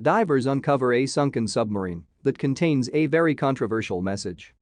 Divers uncover a sunken submarine that contains a very controversial message.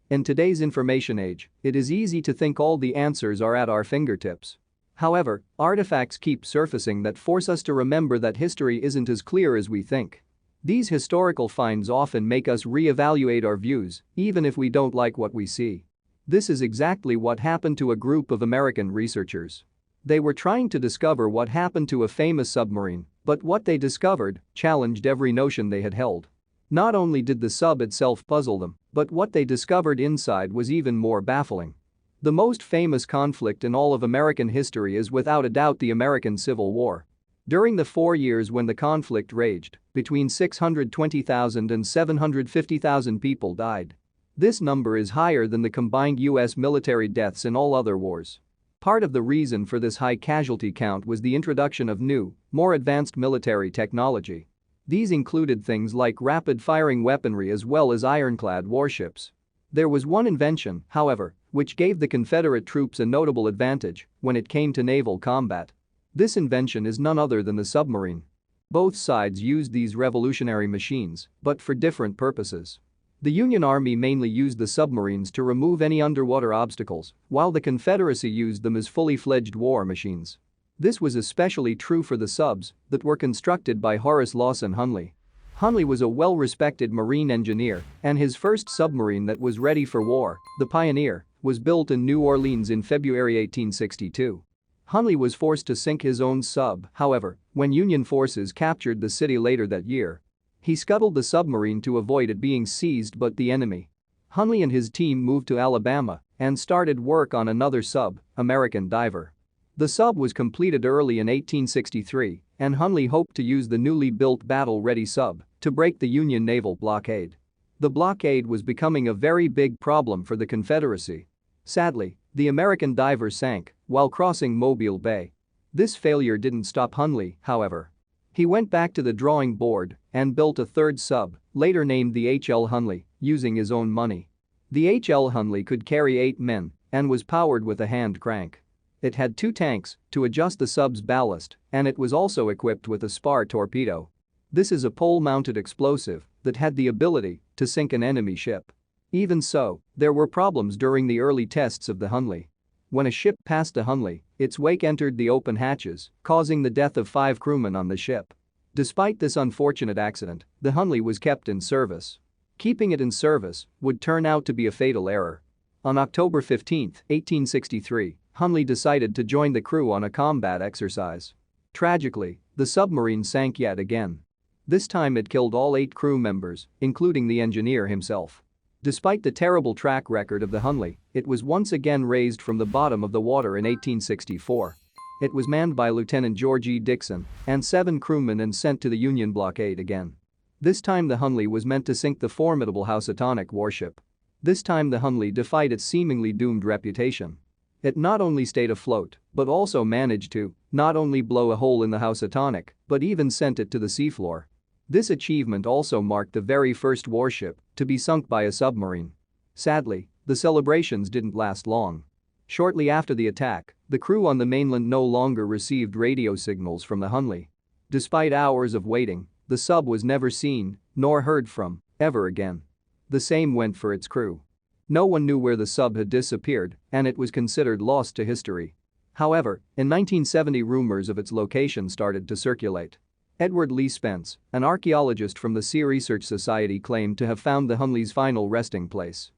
In today's information age, it is easy to think all the answers are at our fingertips. However, artifacts keep surfacing that force us to remember that history isn't as clear as we think. These historical finds often make us re-evaluate our views, even if we don't like what we see. This is exactly what happened to a group of American researchers. They were trying to discover what happened to a famous submarine, but what they discovered challenged every notion they had held. Not only did the sub itself puzzle them, but what they discovered inside was even more baffling. The most famous conflict in all of American history is without a doubt the American Civil War. During the 4 years when the conflict raged, between 620,000 and 750,000 people died. This number is higher than the combined US military deaths in all other wars. Part of the reason for this high casualty count was the introduction of new, more advanced military technology. These included things like rapid-firing weaponry as well as ironclad warships. There was one invention, however, which gave the Confederate troops a notable advantage when it came to naval combat. This invention is none other than the submarine. Both sides used these revolutionary machines, but for different purposes. The Union Army mainly used the submarines to remove any underwater obstacles, while the Confederacy used them as fully-fledged war machines. This was especially true for the subs that were constructed by Horace Lawson Hunley. Hunley was a well-respected marine engineer, and his first submarine that was ready for war, the Pioneer, was built in New Orleans in February 1862. Hunley was forced to sink his own sub, however, when Union forces captured the city later that year. He scuttled the submarine to avoid it being seized by the enemy. Hunley and his team moved to Alabama and started work on another sub, American Diver. The sub was completed early in 1863, and Hunley hoped to use the newly built battle-ready sub to break the Union naval blockade. The blockade was becoming a very big problem for the Confederacy. Sadly, the American Diver sank while crossing Mobile Bay. This failure didn't stop Hunley, however. He went back to the drawing board and built a third sub, later named the H.L. Hunley, using his own money. The H.L. Hunley could carry 8 men and was powered with a hand crank. It had 2 tanks to adjust the sub's ballast, and it was also equipped with a spar torpedo. This is a pole-mounted explosive that had the ability to sink an enemy ship. Even so, there were problems during the early tests of the Hunley. When a ship passed the Hunley, its wake entered the open hatches, causing the death of 5 crewmen on the ship. Despite this unfortunate accident, the Hunley was kept in service. Keeping it in service would turn out to be a fatal error. On October 15, 1863, Hunley decided to join the crew on a combat exercise. Tragically, the submarine sank yet again. This time it killed all 8 crew members, including the engineer himself. Despite the terrible track record of the Hunley, it was once again raised from the bottom of the water in 1864. It was manned by Lieutenant George E. Dixon and 7 crewmen and sent to the Union blockade again. This time the Hunley was meant to sink the formidable Housatonic warship. This time the Hunley defied its seemingly doomed reputation. It not only stayed afloat, but also managed to not only blow a hole in the Housatonic, but even sent it to the seafloor. This achievement also marked the very first warship to be sunk by a submarine. Sadly, the celebrations didn't last long. Shortly after the attack, the crew on the mainland no longer received radio signals from the Hunley. Despite hours of waiting, the sub was never seen nor heard from ever again. The same went for its crew. No one knew where the sub had disappeared, and it was considered lost to history. However, in 1970 rumors of its location started to circulate. Edward Lee Spence, an archaeologist from the Sea Research Society, claimed to have found the Hunley's final resting place.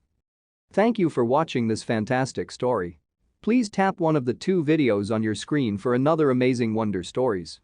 Thank you for watching this fantastic story. Please tap one of the 2 videos on your screen for another amazing wonder stories.